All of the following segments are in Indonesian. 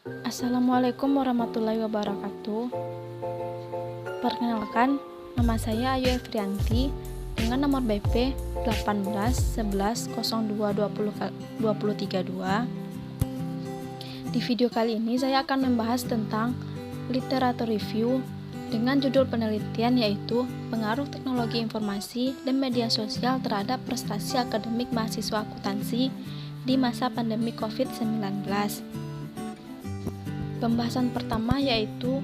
Assalamualaikum warahmatullahi wabarakatuh. Perkenalkan, nama saya Ayu Efrianti dengan nomor BP 18 11 02 20 Di video kali ini saya akan membahas tentang literatur review dengan judul penelitian yaitu pengaruh teknologi informasi dan media sosial terhadap prestasi akademik mahasiswa akuntansi di masa pandemi COVID-19. Pembahasan pertama yaitu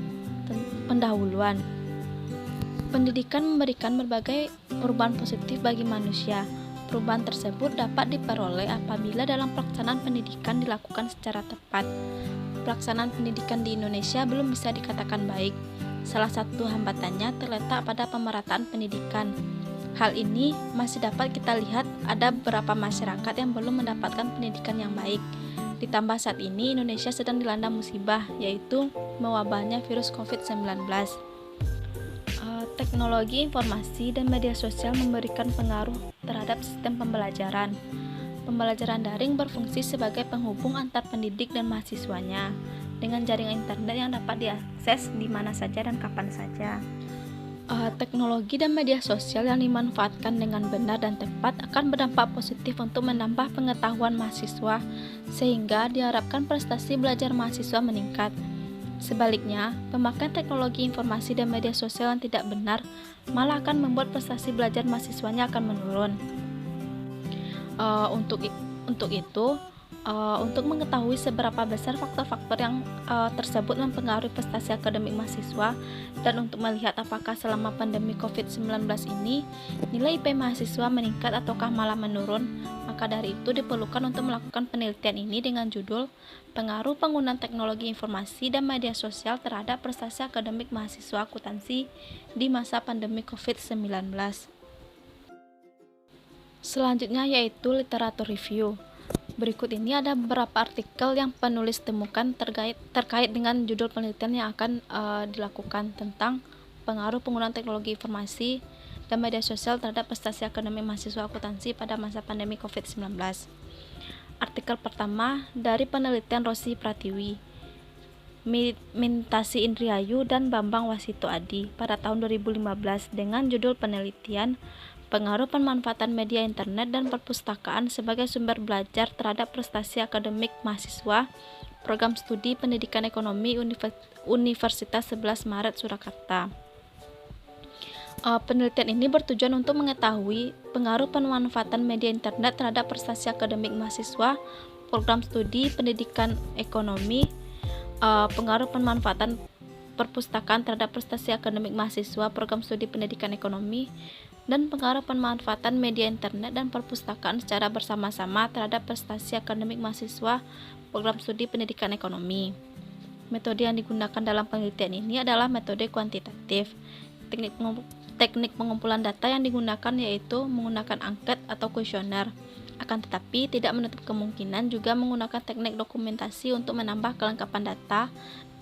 pendahuluan. Pendidikan memberikan berbagai perubahan positif bagi manusia. Perubahan tersebut dapat diperoleh apabila dalam pelaksanaan pendidikan dilakukan secara tepat. Pelaksanaan pendidikan di Indonesia belum bisa dikatakan baik. Salah satu hambatannya terletak pada pemerataan pendidikan. Hal ini masih dapat kita lihat ada beberapa masyarakat yang belum mendapatkan pendidikan yang baik. Ditambah saat ini Indonesia sedang dilanda musibah, yaitu mewabahnya virus COVID-19. Teknologi informasi dan media sosial memberikan pengaruh terhadap sistem pembelajaran. Pembelajaran daring berfungsi sebagai penghubung antar pendidik dan mahasiswanya dengan jaringan internet yang dapat diakses di mana saja dan kapan saja. Teknologi dan media sosial yang dimanfaatkan dengan benar dan tepat akan berdampak positif untuk menambah pengetahuan mahasiswa sehingga diharapkan prestasi belajar mahasiswa meningkat. Sebaliknya, pemakaian teknologi informasi dan media sosial yang tidak benar malah akan membuat prestasi belajar mahasiswanya akan menurun. Untuk mengetahui seberapa besar faktor-faktor yang tersebut mempengaruhi prestasi akademik mahasiswa dan untuk melihat apakah selama pandemi COVID-19 ini nilai IP mahasiswa meningkat ataukah malah menurun, maka dari itu diperlukan untuk melakukan penelitian ini dengan judul Pengaruh Penggunaan Teknologi Informasi dan Media Sosial Terhadap Prestasi Akademik Mahasiswa Akuntansi di Masa Pandemi COVID-19. Selanjutnya yaitu literatur review. Berikut ini ada beberapa artikel yang penulis temukan terkait dengan judul penelitian yang akan dilakukan tentang pengaruh penggunaan teknologi informasi dan media sosial terhadap prestasi akademik mahasiswa akuntansi pada masa pandemi COVID-19. Artikel pertama dari penelitian Rosi Pratiwi, Mintasi Indriayu dan Bambang Wasito Adi pada tahun 2015 dengan judul penelitian Pengaruh pemanfaatan media internet dan perpustakaan sebagai sumber belajar terhadap prestasi akademik mahasiswa, Program Studi Pendidikan Ekonomi Universitas 11 Maret Surakarta. Penelitian ini bertujuan untuk mengetahui pengaruh pemanfaatan media internet terhadap prestasi akademik mahasiswa, Program Studi Pendidikan Ekonomi, pengaruh pemanfaatan perpustakaan terhadap prestasi akademik mahasiswa, Program Studi Pendidikan Ekonomi, dan pengaruh pemanfaatan media internet dan perpustakaan secara bersama-sama terhadap prestasi akademik mahasiswa, Program Studi Pendidikan Ekonomi. Metode yang digunakan dalam penelitian ini adalah metode kuantitatif. Teknik pengumpulan data yang digunakan yaitu menggunakan angket atau kuesioner. Akan tetapi tidak menutup kemungkinan juga menggunakan teknik dokumentasi untuk menambah kelengkapan data,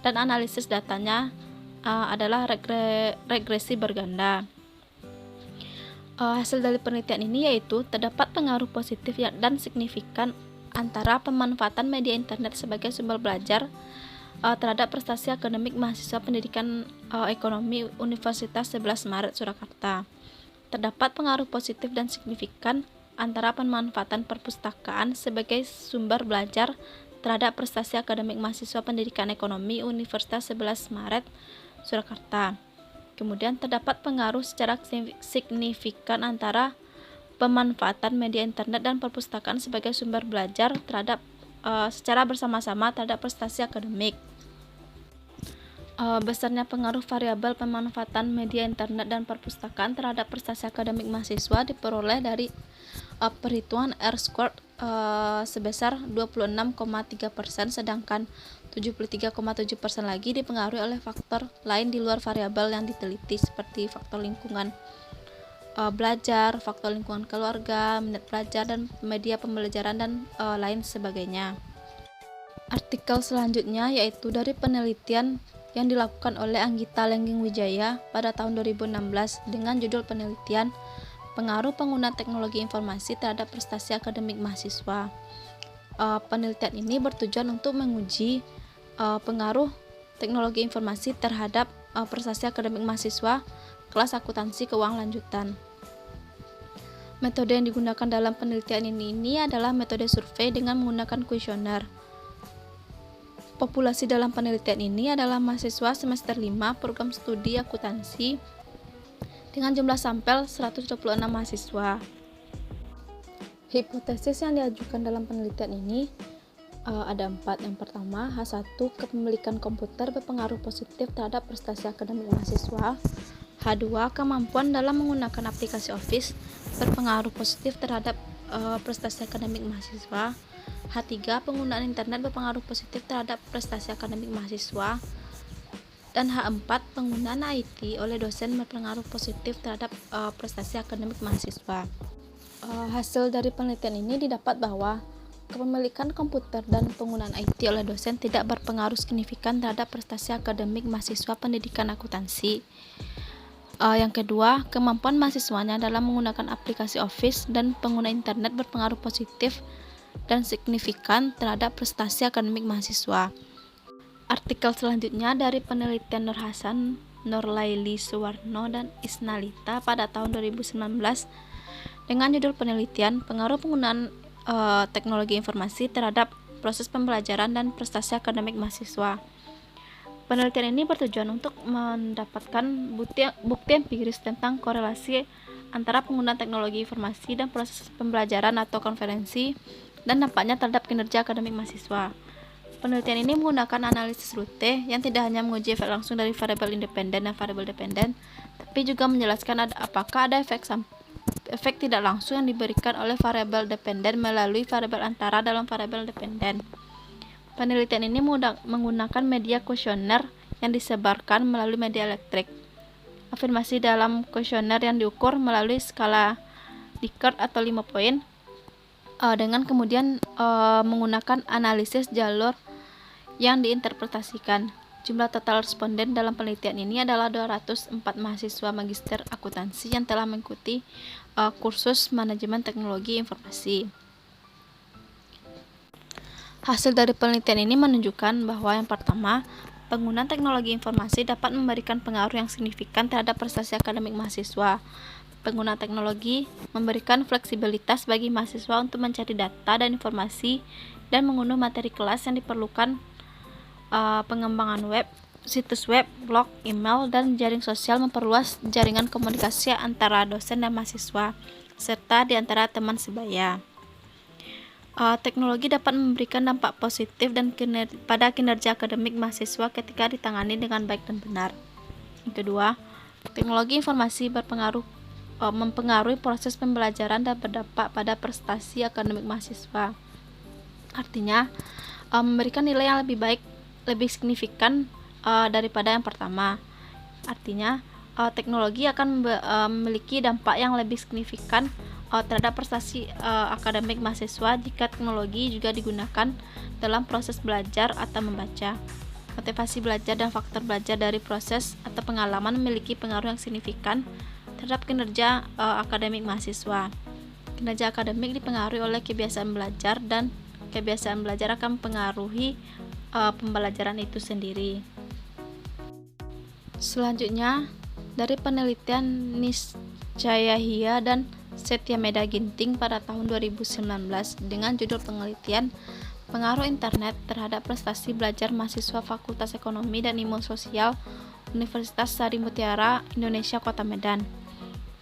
dan analisis datanya adalah regresi berganda. Hasil dari penelitian ini yaitu terdapat pengaruh positif dan signifikan antara pemanfaatan media internet sebagai sumber belajar terhadap prestasi akademik mahasiswa pendidikan ekonomi Universitas 11 Maret Surakarta. Terdapat pengaruh positif dan signifikan antara pemanfaatan perpustakaan sebagai sumber belajar terhadap prestasi akademik mahasiswa pendidikan ekonomi Universitas 11 Maret Surakarta. Kemudian terdapat pengaruh secara signifikan antara pemanfaatan media internet dan perpustakaan sebagai sumber belajar terhadap secara bersama-sama terhadap prestasi akademik. Besarnya pengaruh variabel pemanfaatan media internet dan perpustakaan terhadap prestasi akademik mahasiswa diperoleh dari perhitungan R-squared sebesar 26,3%, sedangkan 73,7% lagi dipengaruhi oleh faktor lain di luar variabel yang diteliti seperti faktor lingkungan belajar, faktor lingkungan keluarga, minat belajar, dan media pembelajaran, dan lain sebagainya. Artikel selanjutnya yaitu dari penelitian yang dilakukan oleh Anggita Lengging Wijaya pada tahun 2016 dengan judul penelitian Pengaruh Penggunaan Teknologi Informasi Terhadap Prestasi Akademik Mahasiswa. Penelitian ini bertujuan untuk menguji pengaruh teknologi informasi terhadap prestasi akademik mahasiswa kelas akuntansi keuangan lanjutan. Metode yang digunakan dalam penelitian ini adalah metode survei dengan menggunakan kuesioner. Populasi dalam penelitian ini adalah mahasiswa semester 5 program studi akuntansi dengan jumlah sampel 126 mahasiswa. Hipotesis yang diajukan dalam penelitian ini ada 4. Yang pertama, H1, kepemilikan komputer berpengaruh positif terhadap prestasi akademik mahasiswa. H2, kemampuan dalam menggunakan aplikasi Office berpengaruh positif terhadap prestasi akademik mahasiswa. H3, penggunaan internet berpengaruh positif terhadap prestasi akademik mahasiswa. Dan H4, penggunaan IT oleh dosen berpengaruh positif terhadap prestasi akademik mahasiswa. Hasil dari penelitian ini didapat bahwa kepemilikan komputer dan penggunaan IT oleh dosen tidak berpengaruh signifikan terhadap prestasi akademik mahasiswa pendidikan akuntansi. Yang kedua, kemampuan mahasiswanya dalam menggunakan aplikasi Office dan pengguna internet berpengaruh positif dan signifikan terhadap prestasi akademik mahasiswa. Artikel selanjutnya dari penelitian Nur Hasan, Nurlaili Suwarno, dan Isnalita pada tahun 2019 dengan judul penelitian pengaruh penggunaan teknologi informasi terhadap proses pembelajaran dan prestasi akademik mahasiswa. Penelitian ini bertujuan untuk mendapatkan bukti empiris tentang korelasi antara penggunaan teknologi informasi dan proses pembelajaran atau konferensi dan dampaknya terhadap kinerja akademik mahasiswa. Penelitian ini menggunakan analisis rute yang tidak hanya menguji efek langsung dari variabel independen dan variabel dependen, tapi juga menjelaskan apakah ada efek tidak langsung yang diberikan oleh variabel dependen melalui variabel antara dalam variabel dependen. Penelitian ini menggunakan media kuesioner yang disebarkan melalui media elektrik. Afirmasi dalam kuesioner yang diukur melalui skala Likert atau 5 poin dengan kemudian menggunakan analisis jalur yang diinterpretasikan. Jumlah total responden dalam penelitian ini adalah 204 mahasiswa magister akuntansi yang telah mengikuti kursus manajemen teknologi informasi. Hasil dari penelitian ini menunjukkan bahwa yang pertama, penggunaan teknologi informasi dapat memberikan pengaruh yang signifikan terhadap prestasi akademik mahasiswa. Penggunaan teknologi memberikan fleksibilitas bagi mahasiswa untuk mencari data dan informasi dan mengunduh materi kelas yang diperlukan. Pengembangan web, situs web, blog, email, dan jaring sosial memperluas jaringan komunikasi antara dosen dan mahasiswa, serta di antara teman sebaya. Teknologi dapat memberikan dampak positif dan pada kinerja akademik mahasiswa ketika ditangani dengan baik dan benar. Yang kedua, teknologi informasi mempengaruhi proses pembelajaran dan berdampak pada prestasi akademik mahasiswa. Artinya, memberikan nilai yang lebih signifikan daripada yang pertama. Artinya, teknologi akan memiliki dampak yang lebih signifikan terhadap prestasi akademik mahasiswa jika teknologi juga digunakan dalam proses belajar atau membaca. Motivasi belajar dan faktor belajar dari proses atau pengalaman memiliki pengaruh yang signifikan terhadap kinerja akademik mahasiswa. Kinerja akademik dipengaruhi oleh kebiasaan belajar dan kebiasaan belajar akan mempengaruhi pembelajaran itu sendiri. Selanjutnya, dari penelitian Niscayahya dan Setyameda Ginting pada tahun 2019 dengan judul penelitian pengaruh internet terhadap prestasi belajar mahasiswa Fakultas Ekonomi dan Ilmu Sosial Universitas Sari Mutiara Indonesia Kota Medan.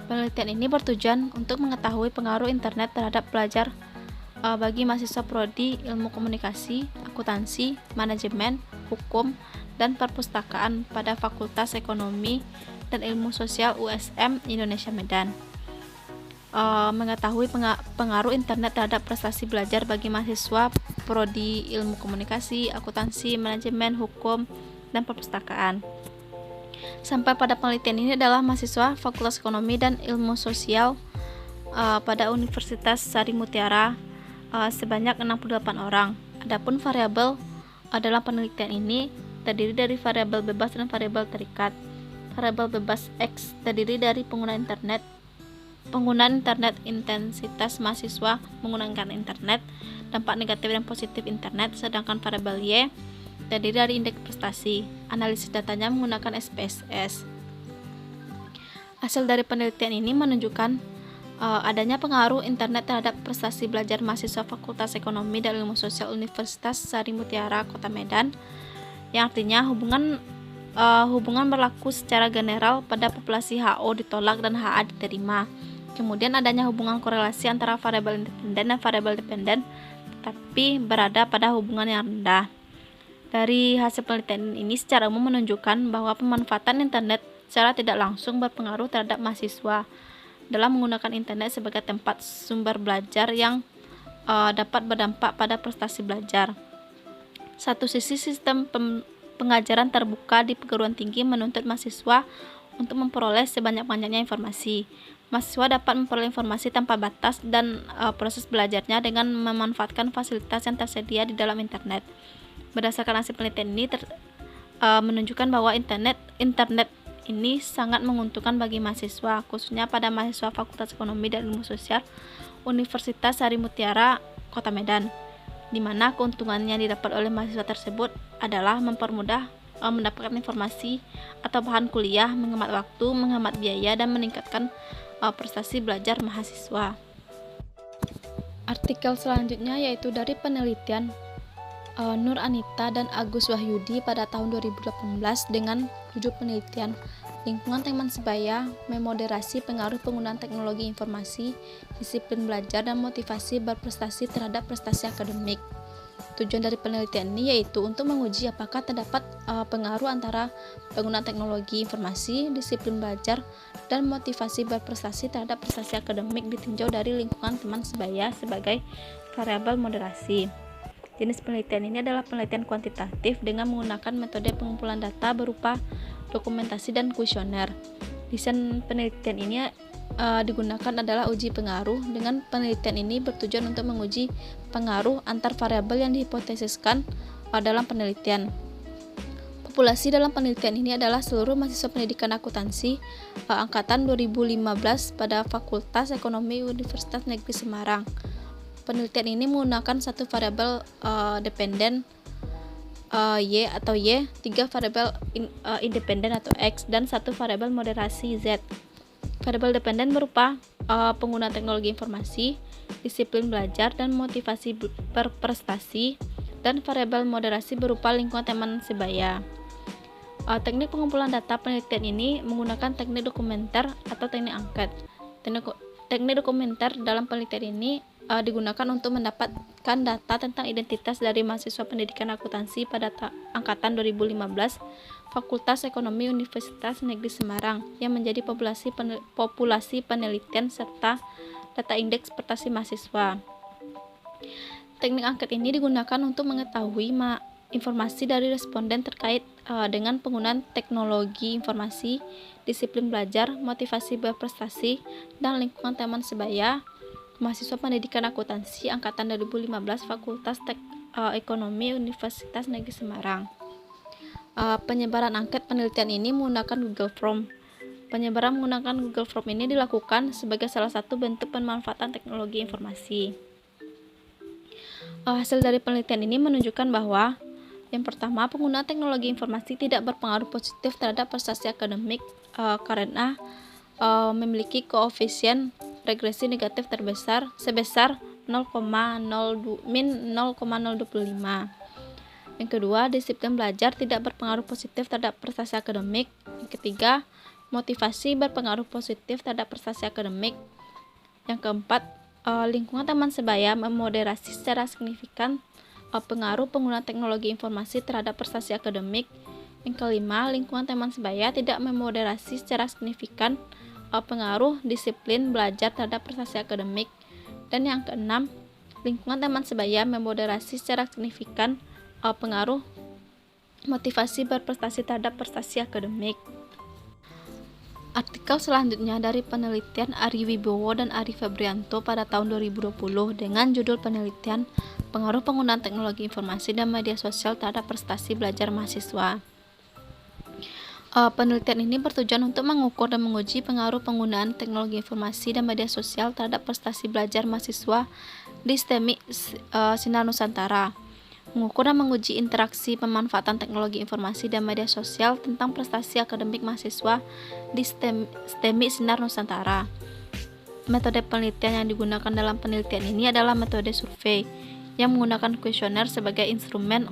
Penelitian ini bertujuan untuk mengetahui pengaruh internet terhadap belajar bagi mahasiswa prodi ilmu komunikasi, akuntansi, manajemen, hukum, dan perpustakaan pada Fakultas Ekonomi dan Ilmu Sosial USM Indonesia Medan. Mengetahui pengaruh internet terhadap prestasi belajar bagi mahasiswa prodi ilmu komunikasi, akuntansi, manajemen, hukum, dan perpustakaan. Sampai pada penelitian ini adalah mahasiswa Fakultas Ekonomi dan Ilmu Sosial pada Universitas Sari Mutiara sebanyak 68 orang. Adapun variabel dalam penelitian ini terdiri dari variabel bebas dan variabel terikat. Variabel bebas X terdiri dari penggunaan internet, intensitas mahasiswa menggunakan internet, dampak negatif dan positif internet, sedangkan variabel Y terdiri dari indeks prestasi. Analisis datanya menggunakan SPSS. Hasil dari penelitian ini menunjukkan adanya pengaruh internet terhadap prestasi belajar mahasiswa Fakultas Ekonomi dan Ilmu Sosial Universitas Sari Mutiara, Kota Medan, yang artinya hubungan berlaku secara general pada populasi HO ditolak dan HA diterima. Kemudian adanya hubungan korelasi antara variabel independen dan variabel dependen, tapi berada pada hubungan yang rendah. Dari hasil penelitian ini secara umum menunjukkan bahwa pemanfaatan internet secara tidak langsung berpengaruh terhadap mahasiswa dalam menggunakan internet sebagai tempat sumber belajar yang dapat berdampak pada prestasi belajar. Satu sisi, sistem pengajaran terbuka di perguruan tinggi menuntut mahasiswa untuk memperoleh sebanyak-banyaknya informasi. Mahasiswa dapat memperoleh informasi tanpa batas dan proses belajarnya dengan memanfaatkan fasilitas yang tersedia di dalam internet. Berdasarkan hasil penelitian ini menunjukkan bahwa internet ini sangat menguntungkan bagi mahasiswa, khususnya pada mahasiswa Fakultas Ekonomi dan Ilmu Sosial Universitas Sari Mutiara, Kota Medan, di mana keuntungannya didapat oleh mahasiswa tersebut adalah mempermudah mendapatkan informasi atau bahan kuliah, menghemat waktu, menghemat biaya, dan meningkatkan prestasi belajar mahasiswa. Artikel selanjutnya yaitu dari penelitian Nur Anita dan Agus Wahyudi pada tahun 2018 dengan judul penelitian Lingkungan Teman Sebaya Memoderasi Pengaruh Penggunaan Teknologi Informasi, Disiplin Belajar, dan Motivasi Berprestasi Terhadap Prestasi Akademik. Tujuan dari penelitian ini yaitu untuk menguji apakah terdapat pengaruh antara penggunaan teknologi informasi, disiplin belajar, dan motivasi berprestasi terhadap prestasi akademik ditinjau dari lingkungan teman sebaya sebagai variabel moderasi. Jenis penelitian ini adalah penelitian kuantitatif dengan menggunakan metode pengumpulan data berupa dokumentasi dan kuesioner. Desain penelitian ini digunakan adalah uji pengaruh. Dengan penelitian ini bertujuan untuk menguji pengaruh antar variabel yang dihipotesiskan dalam penelitian. Populasi dalam penelitian ini adalah seluruh mahasiswa pendidikan akuntansi angkatan 2015 pada Fakultas Ekonomi Universitas Negeri Semarang. Penelitian ini menggunakan satu variabel dependen Y atau Y, 3 variabel independen atau X, dan satu variabel moderasi Z. Variabel dependen berupa penggunaan teknologi informasi, disiplin belajar, dan motivasi berprestasi, dan variabel moderasi berupa lingkungan teman sebaya. Teknik pengumpulan data penelitian ini menggunakan teknik dokumenter atau teknik angket. Teknik dokumenter dalam penelitian ini digunakan untuk mendapatkan data tentang identitas dari mahasiswa pendidikan akuntansi pada angkatan 2015 Fakultas Ekonomi Universitas Negeri Semarang yang menjadi populasi penelitian serta data indeks prestasi mahasiswa. Teknik angket ini digunakan untuk mengetahui informasi dari responden terkait dengan penggunaan teknologi informasi, disiplin belajar, motivasi berprestasi, dan lingkungan teman sebaya mahasiswa pendidikan akuntansi angkatan 2015 Fakultas Ekonomi Universitas Negeri Semarang. Penyebaran angket penelitian ini menggunakan Google Form. Penyebaran menggunakan Google Form ini dilakukan sebagai salah satu bentuk pemanfaatan teknologi informasi. Hasil dari penelitian ini menunjukkan bahwa yang pertama, penggunaan teknologi informasi tidak berpengaruh positif terhadap prestasi akademik karena memiliki koefisien regresi negatif terbesar sebesar min 0,025. Yang kedua, disiplin belajar tidak berpengaruh positif terhadap prestasi akademik. Yang ketiga, motivasi berpengaruh positif terhadap prestasi akademik. Yang keempat, lingkungan teman sebaya memoderasi secara signifikan pengaruh penggunaan teknologi informasi terhadap prestasi akademik. Yang kelima, lingkungan teman sebaya tidak memoderasi secara signifikan pengaruh disiplin belajar terhadap prestasi akademik. Dan yang keenam, lingkungan teman sebaya memoderasi secara signifikan pengaruh motivasi berprestasi terhadap prestasi akademik. Artikel selanjutnya dari penelitian Ari Wibowo dan Ari Febrianto pada tahun 2020 dengan judul penelitian Pengaruh Penggunaan Teknologi Informasi dan Media Sosial Terhadap Prestasi Belajar Mahasiswa. Penelitian ini bertujuan untuk mengukur dan menguji pengaruh penggunaan teknologi informasi dan media sosial terhadap prestasi belajar mahasiswa di STEMI Sinar Nusantara. mengukur dan menguji interaksi pemanfaatan teknologi informasi dan media sosial tentang prestasi akademik mahasiswa di STEMI Sinar Nusantara. Metode penelitian yang digunakan dalam penelitian ini adalah metode survei yang menggunakan kuesioner sebagai instrumen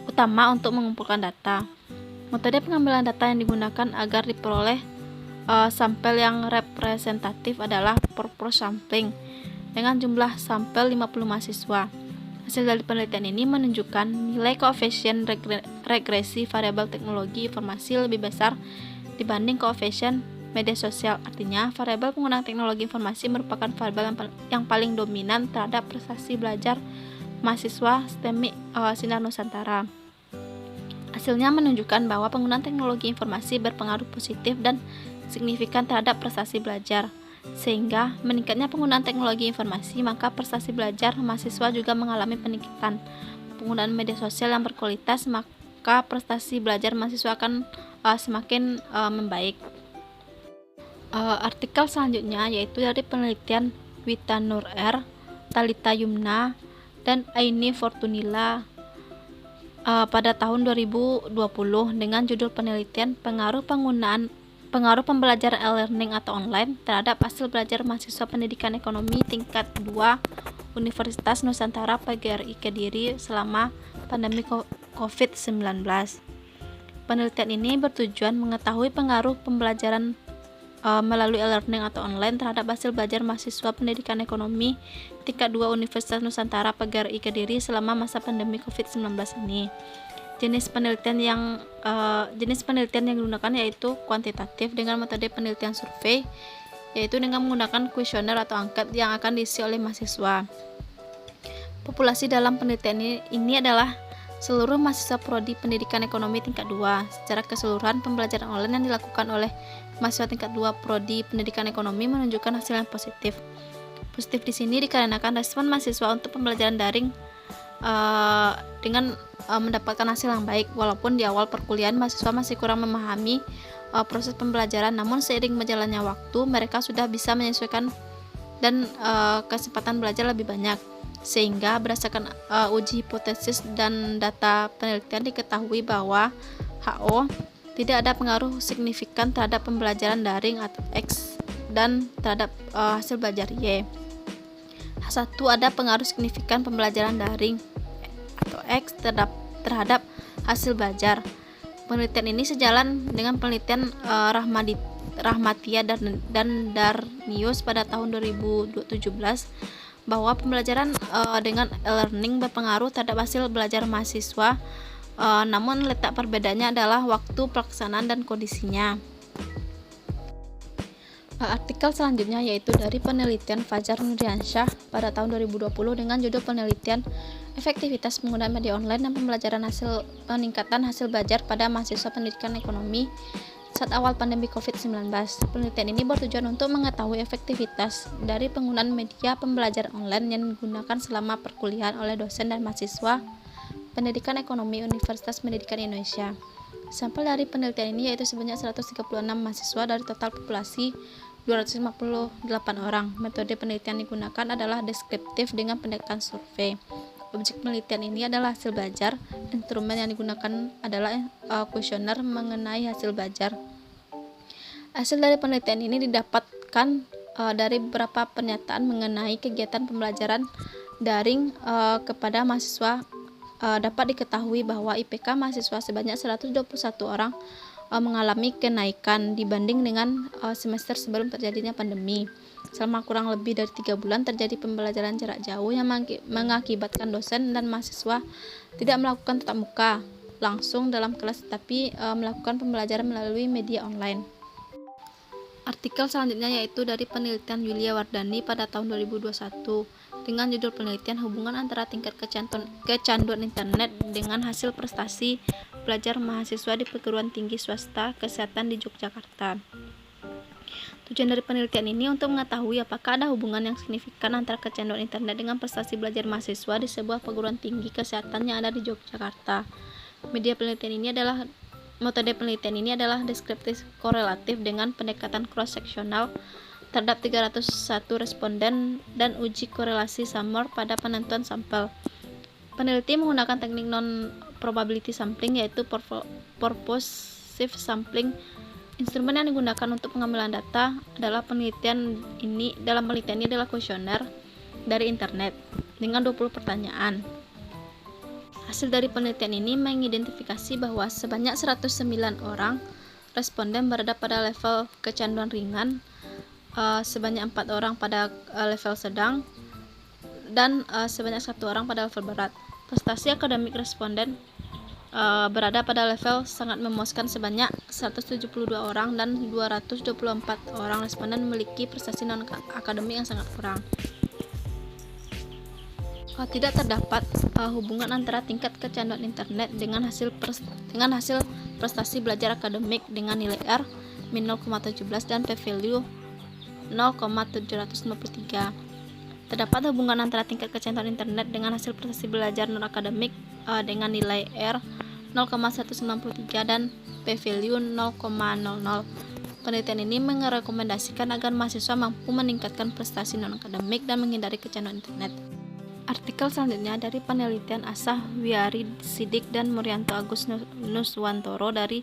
utama untuk mengumpulkan data. Metode pengambilan data yang digunakan agar diperoleh sampel yang representatif adalah purpose sampling dengan jumlah sampel 50 mahasiswa. Hasil dari penelitian ini menunjukkan nilai koefisien regresi variabel teknologi informasi lebih besar dibanding koefisien media sosial. Artinya, variabel penggunaan teknologi informasi merupakan variabel yang paling dominan terhadap prestasi belajar mahasiswa STEMI Sinar Nusantara. Hasilnya menunjukkan bahwa penggunaan teknologi informasi berpengaruh positif dan signifikan terhadap prestasi belajar. Sehingga meningkatnya penggunaan teknologi informasi, maka prestasi belajar mahasiswa juga mengalami peningkatan. Penggunaan media sosial yang berkualitas, maka prestasi belajar mahasiswa akan semakin membaik. Artikel selanjutnya yaitu dari penelitian Wita Nur R, Talita Yumna, dan Aini Fortunila pada tahun 2020 dengan judul penelitian pengaruh pembelajaran e-learning atau online terhadap hasil belajar mahasiswa pendidikan ekonomi tingkat 2 Universitas Nusantara PGRI Kediri selama pandemi COVID-19. Penelitian ini bertujuan mengetahui pengaruh pembelajaran melalui e-learning atau online terhadap hasil belajar mahasiswa pendidikan ekonomi tingkat 2 Universitas Nusantara PGRI Kediri selama masa pandemi COVID-19 ini. Jenis penelitian yang digunakan yaitu kuantitatif dengan metode penelitian survei, yaitu dengan menggunakan kuesioner atau angket yang akan diisi oleh mahasiswa. Populasi dalam penelitian ini adalah seluruh mahasiswa prodi pendidikan ekonomi tingkat 2. Secara keseluruhan, pembelajaran online yang dilakukan oleh mahasiswa tingkat 2 prodi pendidikan ekonomi menunjukkan hasil yang positif. Positif di sini dikarenakan respon mahasiswa untuk pembelajaran daring dengan mendapatkan hasil yang baik, walaupun di awal perkuliahan mahasiswa masih kurang memahami proses pembelajaran, namun seiring berjalannya waktu mereka sudah bisa menyesuaikan dan kesempatan belajar lebih banyak, sehingga berdasarkan uji hipotesis dan data penelitian diketahui bahwa HO tidak ada pengaruh signifikan terhadap pembelajaran daring atau X dan terhadap hasil belajar Y. H1 ada pengaruh signifikan pembelajaran daring atau X terhadap hasil belajar. Penelitian ini sejalan dengan penelitian Rahmatia dan Darnius pada tahun 2017 bahwa pembelajaran dengan e-learning berpengaruh terhadap hasil belajar mahasiswa, namun letak perbedaannya adalah waktu pelaksanaan dan kondisinya. Artikel selanjutnya yaitu dari penelitian Fajar Nurdiansyah pada tahun 2020 dengan judul penelitian efektivitas penggunaan media online dan pembelajaran peningkatan hasil belajar pada mahasiswa pendidikan ekonomi saat awal pandemi COVID-19. Penelitian ini bertujuan untuk mengetahui efektivitas dari penggunaan media pembelajaran online yang digunakan selama perkuliahan oleh dosen dan mahasiswa pendidikan ekonomi Universitas Pendidikan Indonesia. Sampel dari penelitian ini yaitu sebanyak 136 mahasiswa dari total populasi 258 orang. Metode penelitian digunakan adalah deskriptif dengan pendekatan survei. Objek penelitian ini adalah hasil belajar. Instrumen yang digunakan adalah kuesioner mengenai hasil belajar. Hasil dari penelitian ini didapatkan dari beberapa pernyataan mengenai kegiatan pembelajaran daring kepada mahasiswa. Dapat diketahui bahwa IPK mahasiswa sebanyak 121 orang mengalami kenaikan dibanding dengan semester sebelum terjadinya pandemi. Selama kurang lebih dari 3 bulan terjadi pembelajaran jarak jauh yang mengakibatkan dosen dan mahasiswa tidak melakukan tatap muka langsung dalam kelas, tapi melakukan pembelajaran melalui media online. Artikel selanjutnya yaitu dari penelitian Yulia Wardani pada tahun 2021 dengan judul penelitian hubungan antara tingkat kecanduan internet dengan hasil prestasi belajar mahasiswa di perguruan tinggi swasta kesehatan di Yogyakarta. Tujuan dari penelitian ini untuk mengetahui apakah ada hubungan yang signifikan antara kecanduan internet dengan prestasi belajar mahasiswa di sebuah perguruan tinggi kesehatan yang ada di Yogyakarta. Metode penelitian ini adalah deskriptif korelatif dengan pendekatan cross-seksional terhadap 301 responden dan uji korelasi Summer pada penentuan sampel. Peneliti menggunakan teknik non-probability sampling, yaitu purposive sampling. Instrumen yang digunakan untuk pengambilan data adalah penelitian ini adalah kuesioner dari internet dengan 20 pertanyaan. Hasil dari penelitian ini mengidentifikasi bahwa sebanyak 109 orang responden berada pada level kecanduan ringan, sebanyak 4 orang pada level sedang, dan sebanyak 1 orang pada level berat. Prestasi akademik responden berada pada level sangat memuaskan sebanyak 172 orang, dan 224 orang responden memiliki prestasi non-akademik yang sangat kurang. Tidak terdapat hubungan antara tingkat kecanduan internet dengan hasil prestasi belajar akademik dengan nilai R -0,17 dan p-value 0,753. Terdapat hubungan antara tingkat kecanduan internet dengan hasil prestasi belajar non-akademik dengan nilai R 0,193 dan p-value 0,00. Penelitian ini merekomendasikan agar mahasiswa mampu meningkatkan prestasi non-akademik dan menghindari kecanduan internet. Artikel selanjutnya dari penelitian Asah Wiari Sidik dan Murianto Agus Nuswantoro dari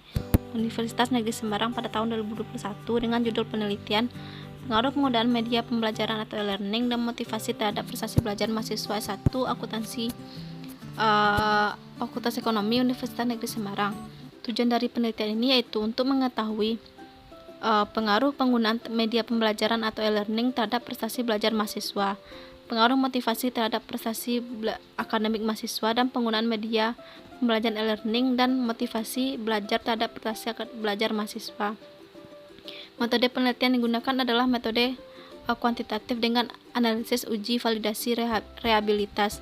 Universitas Negeri Semarang pada tahun 2021 dengan judul penelitian Pengaruh penggunaan media pembelajaran atau e-learning dan motivasi terhadap prestasi belajar mahasiswa S1 Fakultas Ekonomi Universitas Negeri Semarang. Tujuan dari penelitian ini yaitu untuk mengetahui pengaruh penggunaan media pembelajaran atau e-learning terhadap prestasi belajar mahasiswa, pengaruh motivasi terhadap prestasi akademik mahasiswa, dan penggunaan media pembelajaran e-learning dan motivasi belajar terhadap prestasi belajar mahasiswa. Metode penelitian yang digunakan adalah metode kuantitatif dengan analisis uji validasi reabilitas,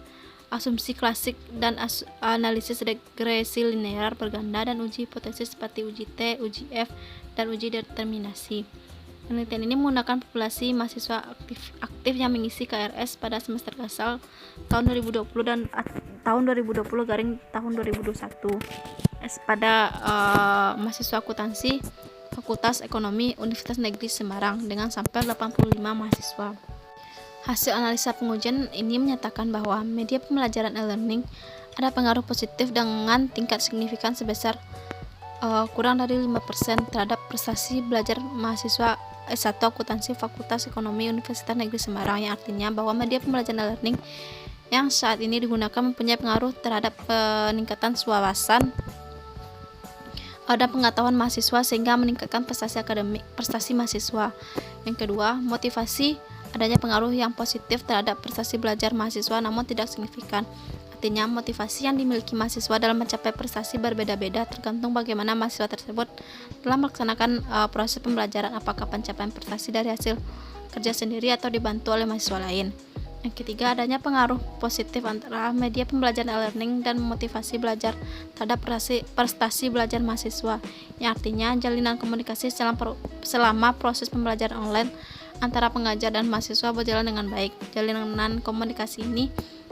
asumsi klasik dan analisis regresi linear berganda, dan uji hipotesis seperti uji T, uji F, dan uji determinasi. Penelitian ini menggunakan populasi mahasiswa aktif yang mengisi KRS pada semester asal tahun 2020 dan tahun 2020-tahun 2021 pada mahasiswa akuntansi Fakultas Ekonomi Universitas Negeri Semarang dengan sampel 85 mahasiswa. Hasil analisa pengujian ini menyatakan bahwa media pembelajaran e-learning ada pengaruh positif dengan tingkat signifikan sebesar kurang dari 5% terhadap prestasi belajar mahasiswa S1 Akuntansi Fakultas Ekonomi Universitas Negeri Semarang, yang artinya bahwa media pembelajaran e-learning yang saat ini digunakan mempunyai pengaruh terhadap peningkatan wawasan dan pengetahuan mahasiswa sehingga meningkatkan prestasi mahasiswa. Yang kedua, motivasi adanya pengaruh yang positif terhadap prestasi belajar mahasiswa namun tidak signifikan. Artinya, motivasi yang dimiliki mahasiswa dalam mencapai prestasi berbeda-beda tergantung bagaimana mahasiswa tersebut telah melaksanakan proses pembelajaran, apakah pencapaian prestasi dari hasil kerja sendiri atau dibantu oleh mahasiswa lain. Yang ketiga, adanya pengaruh positif antara media pembelajaran e-learning dan motivasi belajar terhadap prestasi belajar mahasiswa, yang artinya jalinan komunikasi selama proses pembelajaran online antara pengajar dan mahasiswa berjalan dengan baik. Jalinan komunikasi ini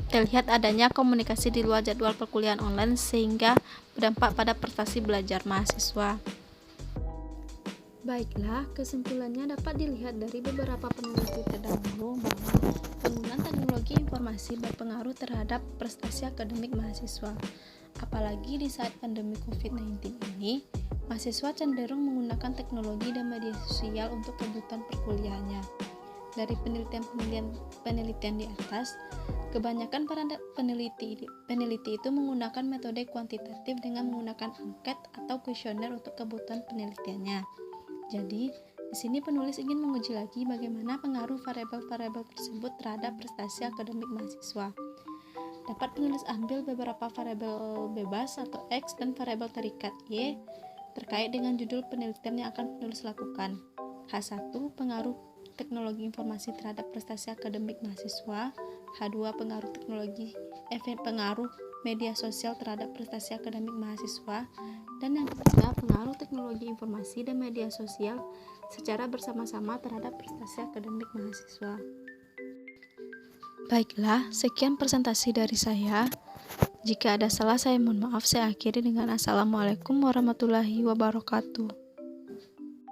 terlihat adanya komunikasi di luar jadwal perkuliahan online sehingga berdampak pada prestasi belajar mahasiswa. Baiklah, kesimpulannya dapat dilihat dari beberapa peneliti terdahulu bahwa penggunaan teknologi informasi berpengaruh terhadap prestasi akademik mahasiswa. Apalagi di saat pandemi COVID-19 ini, mahasiswa cenderung menggunakan teknologi dan media sosial untuk kebutuhan perkuliahannya. Dari penelitian di atas, kebanyakan para peneliti itu menggunakan metode kuantitatif dengan menggunakan angket atau kuesioner untuk kebutuhan penelitiannya. Jadi, di sini penulis ingin menguji lagi bagaimana pengaruh variabel-variabel tersebut terhadap prestasi akademik mahasiswa. Dapat penulis ambil beberapa variabel bebas atau X dan variabel terikat Y terkait dengan judul penelitian yang akan penulis lakukan. H1, pengaruh teknologi informasi terhadap prestasi akademik mahasiswa. H2, pengaruh media sosial terhadap prestasi akademik mahasiswa. Dan yang ketiga, pengaruh teknologi informasi dan media sosial secara bersama-sama terhadap prestasi akademik mahasiswa. Baiklah, sekian presentasi dari saya. Jika ada salah, saya mohon maaf. Saya akhiri dengan Assalamualaikum warahmatullahi wabarakatuh.